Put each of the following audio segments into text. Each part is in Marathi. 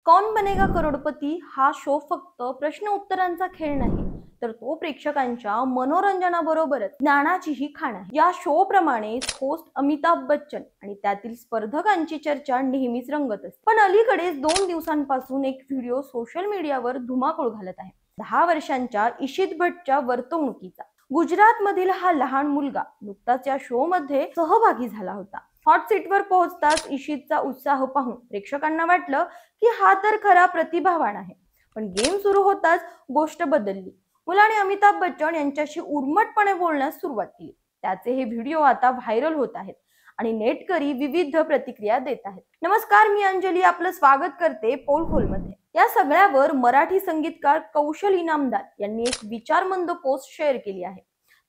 कौन बनेगा करोडपती हा शो फक्त प्रश्न उत्तरांचा खेळ नाही, तर तो प्रेक्षकांच्या मनोरंजनाबरोबरच ज्ञानाचीही खाण आहे। या शो प्रमाणे होस्ट अमिताभ बच्चन आणि त्यातील स्पर्धकांची चर्चा नेहमीच रंगत असते। पण अलीकडेच 2 दिवसांपासून एक व्हिडिओ सोशल मीडियावर धुमाकूळ घालत आहे। 10 वर्षांच्या इशित भट्टच्या वर्तवणुकीचा। गुजरात मधील हा लहान मुलगा नुकताच या शो मध्ये सहभागी झाला होता। हॉट सीटवर पोहोचताच इशितचा उत्साह पाहून प्रेक्षकांना वाटलं की हा तर खरा प्रतिभावान आहे। पण गेम सुरू होताच गोष्ट बदलली। मुलाने अमिताभ बच्चन यांच्याशी उर्मटपणे बोलण्यास सुरुवात केली। त्याचे हे व्हिडिओ आता व्हायरल होत आहेत आणि नेटकरी विविध प्रतिक्रिया देत आहेत। नमस्कार, मी अंजली आपलं स्वागत करते पोलखोलमध्ये। या सगळ्यावर मराठी संगीतकार कौशल इनामदार यांनी एक विचारमंद पोस्ट शेअर केली आहे।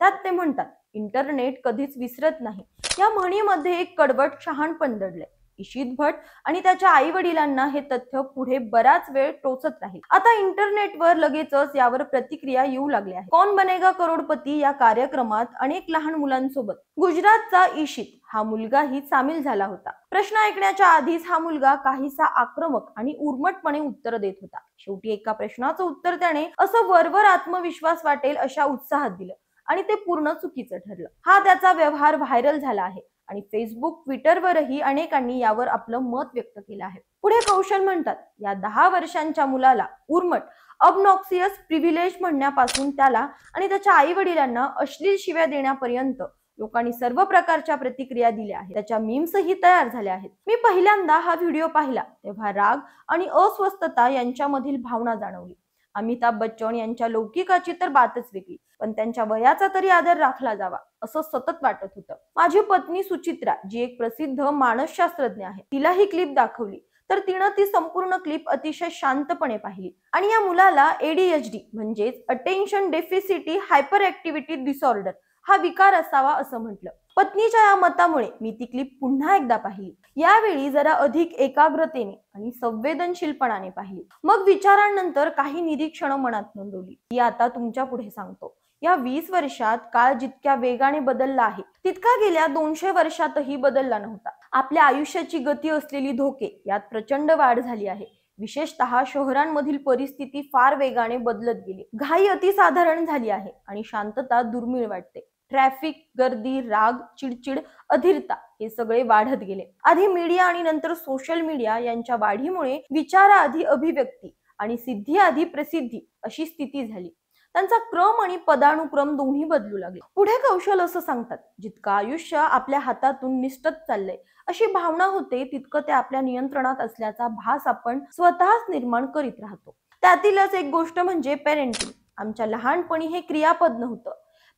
त्यात ते म्हणतात, इंटरनेट कधीच विसरत नाही। या म्हणीमध्ये एक कडवट शहाणपण दडलंय। इशित भट्ट आणि त्याच्या आई वडिलांना हे तथ्य पुढे बराच वेळ टोचत राहील। आता इंटरनेटवर लगेचच यावर प्रतिक्रिया येऊ लागल्या आहेत। कौन बनेगा करोडपती या कार्यक्रमात अनेक लहान मुलांसोबत गुजरातचा इशित हा मुलगाही सामील झाला होता। प्रश्न ऐकण्याच्या आधीच हा मुलगा काहीसा आक्रमक आणि उर्मटपणे उत्तर देत होता। शेवटी एका प्रश्नाचं उत्तर त्याने असं वरवर आत्मविश्वास वाटेल अशा उत्साहात दिलं आणि ते पूर्ण चुकीचं ठरलं। हा त्याचा व्यवहार व्हायरल झाला आहे आणि फेसबुक, ट्विटरवरही अनेकांनी यावर आपलं मत व्यक्त केलं आहे। पुढे कौशल म्हणतात, या 10 वर्षांच्या मुलाला उर्मट, ऑबनॉक्सियस प्रिव्हिलेज म्हणण्यापासून त्याला आणि त्याच्या आई वडिलांना अश्लील शिव्या देण्यापर्यंत लोकांनी सर्व प्रकारच्या प्रतिक्रिया दिल्या आहेत। त्याच्या मीम्सही तयार झाल्या आहेत। मी पहिल्यांदा हा व्हिडिओ पाहिला तेव्हा राग आणि अस्वस्थता यांच्यामधील भावना जाणवली। अमिताभ बच्चन यांच्या लौकिकाची तर बातच वेगळी, पण त्यांच्या वयाचा तरी आदर राखला जावा असं सतत वाटत होतं। माझी पत्नी सुचित्रा, जी एक प्रसिद्ध मानसशास्त्रज्ञ आहे, तिला ही क्लिप दाखवली तर तिनं ती संपूर्ण क्लिप अतिशय शांतपणे पाहिली आणि या मुलाला ADHD म्हणजेच attention deficit hyper activity disorder हा विकार असावा असं म्हटलं। पत्नीच्या या मतामुळे मी ती क्लिप पुन्हा एकदा पाहिली, यावेळी जरा अधिक एकाग्रतेने आणि संवेदनशीलपणाने पाहिली। मग विचारांनंतर काही निरीक्षणं मनात नोंदवली, ती आता तुमच्या पुढे सांगतो। या 20 वर्षात काळ जितक्या वेगाने बदलला आहे तितका गेल्या 200 वर्षातही बदलला नव्हता। आपल्या आयुष्याची गती असलेली धोके यात प्रचंड वाढ झाली आहे। विशेषतः शहरांमधील परिस्थिती फार वेगाने बदलत गेली। घाई अतिसाधारण झाली आहे आणि शांतता दुर्मिळ वाटते। ट्रॅफिक, गर्दी, राग, चिडचिड, अधीरता हे सगळे वाढत गेले। आधी मीडिया आणि नंतर सोशल मीडिया यांच्या वाढीमुळे विचाराआधी अभिव्यक्ती आणि सिद्धीआधी प्रसिद्धी अशी स्थिती झाली। त्यांचा क्रम आणि पदानुक्रम दोन्ही बदलू लागले। पुढे कौशल असं सांगतात, जितकं आयुष्य आपल्या हातातून निसटत चाललंय अशी भावना होते, तितकं ते आपल्या नियंत्रणात असल्याचा भास आपण स्वतःच निर्माण करीत राहतो। त्यातीलच एक गोष्ट म्हणजे पेरेंटिंग। आमच्या लहानपणी हे क्रियापद नव्हतं।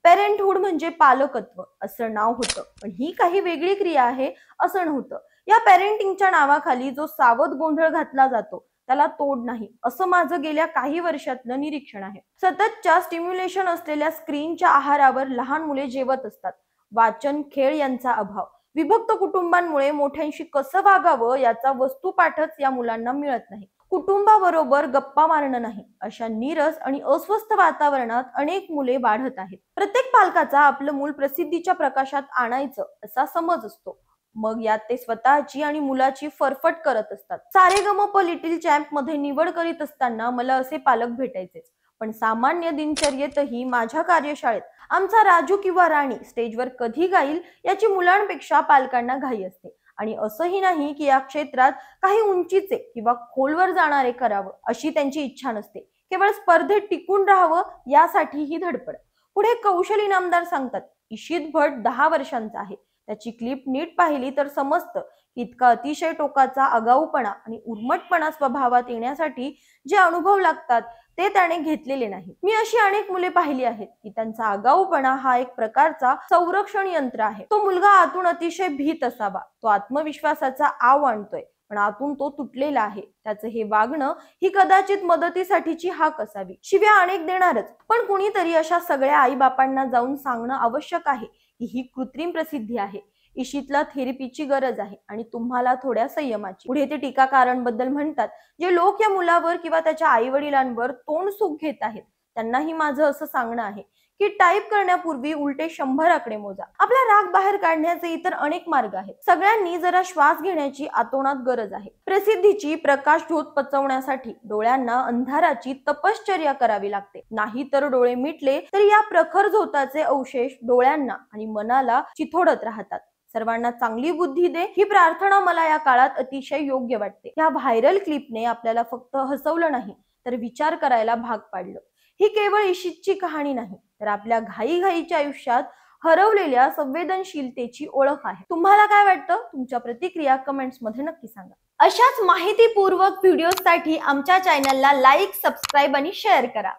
पेरेंटहुड म्हणजे पालकत्व असं नाव होतं, पण ही काही वेगळी क्रिया आहे असं नव्हतं। या पेरेंटिंगच्या नावाखाली जो सावध गोंधळ घातला जातो त्याला तोड नाही, असं माझं गेल्या काही वर्षातलं निरीक्षण आहे। सततच्या स्टिम्युलेशन असलेल्या स्क्रीनच्या आहारावर लहान मुले जेवत असतात। वाचन, खेळ यांचा अभाव, विभक्त कुटुंबांमुळे मोठ्यांशी कसं वागावं याचा वस्तुपाठच या मुलांना मिळत नाही। कुटुंबाबरोबर गप्पा मारणं नाही, अशा नीरस आणि अस्वस्थ वातावरणात अनेक मुले वाढत आहेत। प्रत्येक पालकाचा आपलं मूल प्रसिद्धीच्या प्रकाशात आणायचं असा समज असतो। मग यात ते स्वतःची आणि मुलाची फरफट करत असतात। सारेगमप लिटिल चॅम्प मध्ये निवड करीत असताना मला असे पालक भेटायचे, पण सामान्य दिनचर्येतही माझ्या कार्यशाळेत आमचा राजू किंवा राणी स्टेजवर कधी गाईल याची मुलांपेक्षा पालकांना घाई असते। आणि असंही नाही की या क्षेत्रात काही उंचीचे किंवा खोलवर जाणारे करावं अशी त्यांची इच्छा नसते, केवळ स्पर्धेत टिकून राहावं यासाठी ही धडपड। पुढे कौशल इनामदार सांगतात, इशित भट्ट 10 वर्षांचा आहे। त्याची क्लिप नीट पाहिली तर समजतं की इतका अतिशय टोकाचा आगाऊपणा आणि उर्मटपणा स्वभावात येण्यासाठी जे अनुभव लागतात ते त्याने घेतलेले नाही। मी अशी अनेक मुले पाहिली आहेत की त्यांचा आगाऊपणा हा एक प्रकारचा संरक्षण यंत्र आहे। तो मुलगा आतून अतिशय भीत असावा, तो आत्मविश्वासाचा आव आणतोय, पण आतून तो तुटलेला आहे। त्याचं हे वागणं ही कदाचित मदतीसाठीची हाक असावी। शिव्या अनेक देणारच, पण कुणीतरी अशा सगळ्या आई बापांना जाऊन सांगणं आवश्यक आहे की ही कृत्रिम प्रसिद्धी आहे। इशितला थेरपीची गरज आहे आणि तुम्हाला थोड्या संयमाची। पुढे ते टीकाकारांबद्दल म्हणतात, जे लोक या मुलावर किंवा त्याच्या आई वडिलांवर तोंड सुख घेत आहेत त्यांनाही माझं असं सांगणं आहे की टाईप करण्यापूर्वी उलटे 100 आकडे मोजा. आपला राग बाहेर काढण्याचे इतर अनेक मार्ग आहेत. सगळ्यांनी जरा श्वास घेण्याची आतोनात गरज आहे. प्रसिद्धीची प्रकाश झोत पचवण्यासाठी डोळ्यांना अंधाराची तपश्चर्या करावी लागते. नाही तर डोळे मिटले तर या प्रखर झोताचे अवशेष डोळ्यांना आणि मनाला चिथोडत राहतात. सर्वांना चांगली बुद्धी दे ही प्रार्थना मला या काळात अतिशय योग्य वाटते. या व्हायरल क्लिपने आपल्याला फक्त हसवलं नाही तर विचार करायला भाग पाडलं. ही केवळ इशितची कहाणी नाही तर आपल्या घाईघाईच्या आयुष्यात हरवलेल्या संवेदनशीलतेची ओळख आहे. तुम्हाला काय वाटतं? तुमच्या प्रतिक्रिया कमेंट्स मध्ये नक्की सांगा. अशाच माहितीपूर्वक व्हिडिओसाठी आमच्या चॅनलला लाईक, सबस्क्राईब आणि शेअर करा.